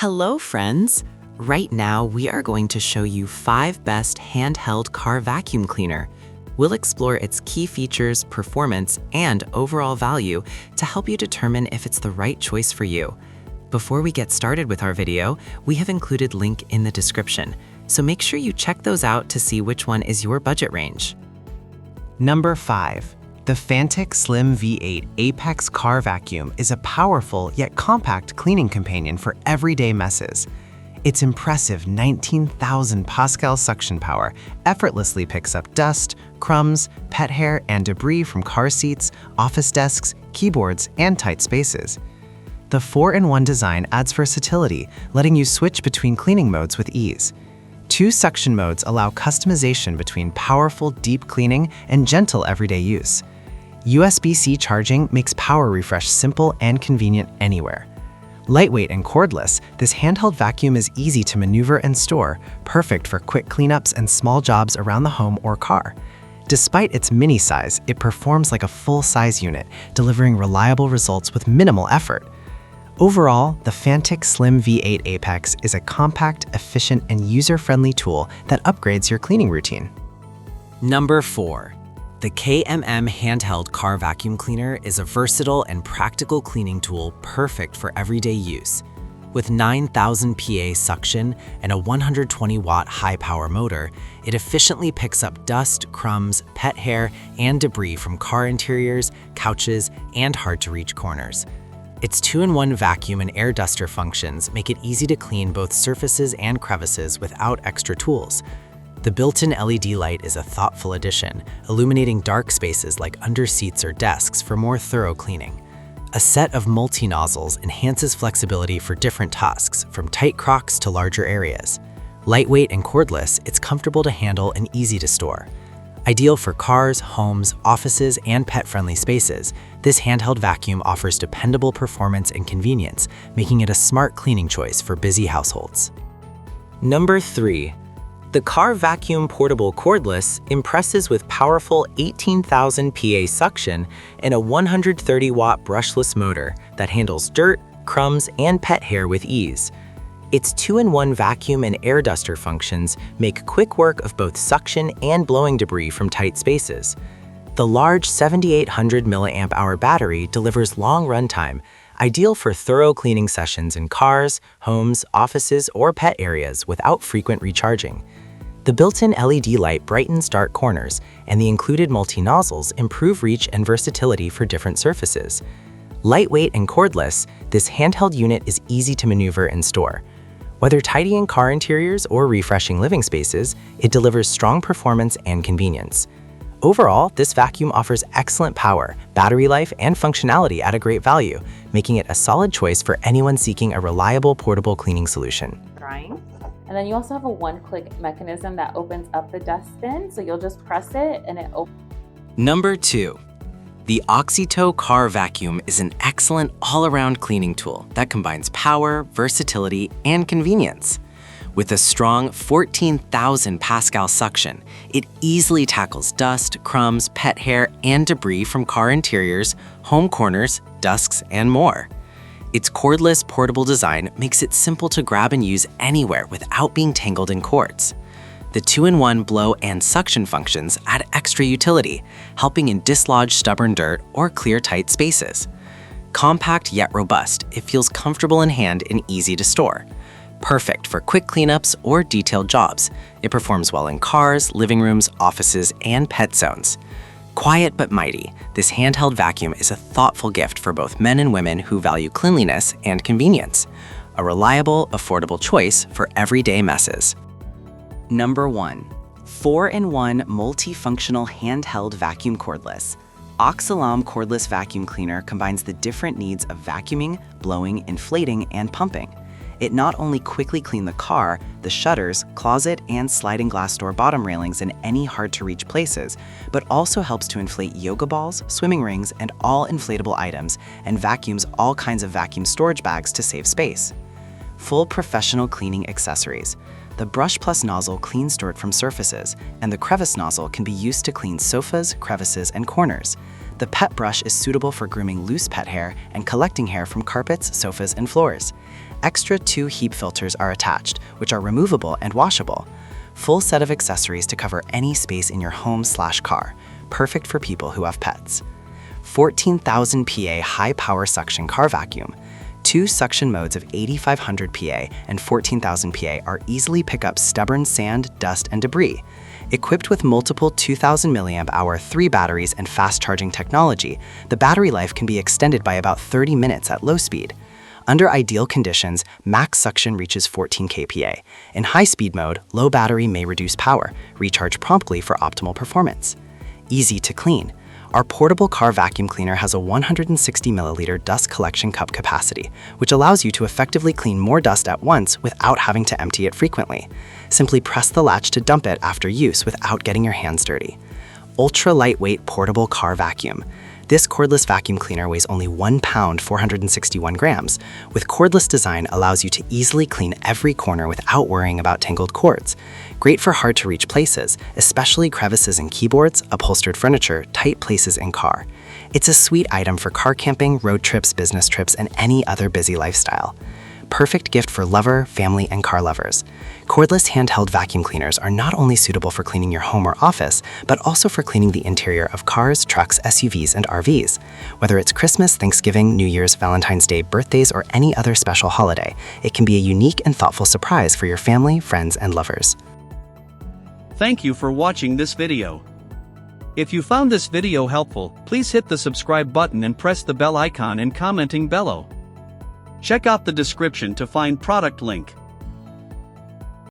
Hello, friends! Right now, we are going to show you 5 best handheld car vacuum cleaner. We'll explore its key features, performance, and overall value to help you determine if it's the right choice for you. Before we get started with our video, we have included a link in the description, so make sure you check those out to see which one is your budget range. Number 5. The Fanttik Slim V8 Apex Car Vacuum is a powerful yet compact cleaning companion for everyday messes. Its impressive 19,000 Pascal suction power effortlessly picks up dust, crumbs, pet hair, and debris from car seats, office desks, keyboards, and tight spaces. The 4-in-1 design adds versatility, letting you switch between cleaning modes with ease. 2 suction modes allow customization between powerful, deep cleaning and gentle everyday use. USB-C charging makes power refresh simple and convenient anywhere. Lightweight and cordless, this handheld vacuum is easy to maneuver and store, perfect for quick cleanups and small jobs around the home or car. Despite its mini size, it performs like a full-size unit, delivering reliable results with minimal effort. Overall, the Fanttik Slim V8 Apex is a compact, efficient, and user-friendly tool that upgrades your cleaning routine. Number 4. The KMM Handheld Car Vacuum Cleaner is a versatile and practical cleaning tool perfect for everyday use. With 9,000 PA suction and a 120-watt high-power motor, it efficiently picks up dust, crumbs, pet hair, and debris from car interiors, couches, and hard-to-reach corners. Its 2-in-1 vacuum and air duster functions make it easy to clean both surfaces and crevices without extra tools. The built-in LED light is a thoughtful addition, illuminating dark spaces like under seats or desks for more thorough cleaning. A set of multi-nozzles enhances flexibility for different tasks, from tight crocs to larger areas. Lightweight and cordless, it's comfortable to handle and easy to store. Ideal for cars, homes, offices, and pet-friendly spaces, this handheld vacuum offers dependable performance and convenience, making it a smart cleaning choice for busy households. Number 3. The Car Vacuum Portable Cordless impresses with powerful 18,000 PA suction and a 130-watt brushless motor that handles dirt, crumbs, and pet hair with ease. Its 2-in-1 vacuum and air duster functions make quick work of both suction and blowing debris from tight spaces. The large 7,800 mAh battery delivers long runtime, ideal for thorough cleaning sessions in cars, homes, offices, or pet areas without frequent recharging. The built-in LED light brightens dark corners, and the included multi-nozzles improve reach and versatility for different surfaces. Lightweight and cordless, this handheld unit is easy to maneuver and store. Whether tidying car interiors or refreshing living spaces, it delivers strong performance and convenience. Overall, this vacuum offers excellent power, battery life, and functionality at a great value, making it a solid choice for anyone seeking a reliable portable cleaning solution. And then you also have a one-click mechanism that opens up the dust bin, so you'll just press it and it opens. Number 2. The OXITO Car Vacuum is an excellent all-around cleaning tool that combines power, versatility, and convenience. With a strong 14,000 Pascal suction, it easily tackles dust, crumbs, pet hair, and debris from car interiors, home corners, desks, and more. Its cordless portable design makes it simple to grab and use anywhere without being tangled in cords. The 2-in-1 blow and suction functions add extra utility, helping in dislodge stubborn dirt or clear tight spaces. Compact yet robust, it feels comfortable in hand and easy to store. Perfect for quick cleanups or detailed jobs, it performs well in cars, living rooms, offices, and pet zones. Quiet but mighty, this handheld vacuum is a thoughtful gift for both men and women who value cleanliness and convenience. A reliable, affordable choice for everyday messes. Number 1. 4-in-1 multifunctional handheld vacuum cordless. OXILAM cordless vacuum cleaner combines the different needs of vacuuming, blowing, inflating, and pumping. It not only quickly cleans the car, the shutters, closet, and sliding glass door bottom railings in any hard-to-reach places, but also helps to inflate yoga balls, swimming rings, and all inflatable items, and vacuums all kinds of vacuum storage bags to save space. Full professional cleaning accessories. The brush plus nozzle cleans dirt from surfaces, and the crevice nozzle can be used to clean sofas, crevices, and corners. The pet brush is suitable for grooming loose pet hair and collecting hair from carpets, sofas, and floors. Extra 2 heap filters are attached, which are removable and washable. Full set of accessories to cover any space in your home/car, perfect for people who have pets. 14,000 PA high-power suction car vacuum. 2 suction modes of 8,500 PA and 14,000 PA are easily pick up stubborn sand, dust, and debris. Equipped with multiple 2,000 mAh 3 batteries and fast-charging technology, the battery life can be extended by about 30 minutes at low speed. Under ideal conditions, max suction reaches 14 kPa. In high-speed mode, low battery may reduce power. Recharge promptly for optimal performance. Easy to clean. Our portable car vacuum cleaner has a 160 milliliter dust collection cup capacity, which allows you to effectively clean more dust at once without having to empty it frequently. Simply press the latch to dump it after use without getting your hands dirty. Ultra lightweight portable car vacuum. This cordless vacuum cleaner weighs only 1 pound 461 grams. With cordless design allows you to easily clean every corner without worrying about tangled cords. Great for hard-to-reach places, especially crevices in keyboards, upholstered furniture, tight places in car. It's a sweet item for car camping, road trips, business trips, and any other busy lifestyle. Perfect gift for lover, family, and car lovers. Cordless handheld vacuum cleaners are not only suitable for cleaning your home or office, but also for cleaning the interior of cars, trucks, SUVs, and RVs. Whether it's Christmas, Thanksgiving, New Year's, Valentine's Day, birthdays, or any other special holiday, it can be a unique and thoughtful surprise for your family, friends, and lovers. Thank you for watching this video. If you found this video helpful, please hit the subscribe button and press the bell icon and commenting below. Check out the description to find product link.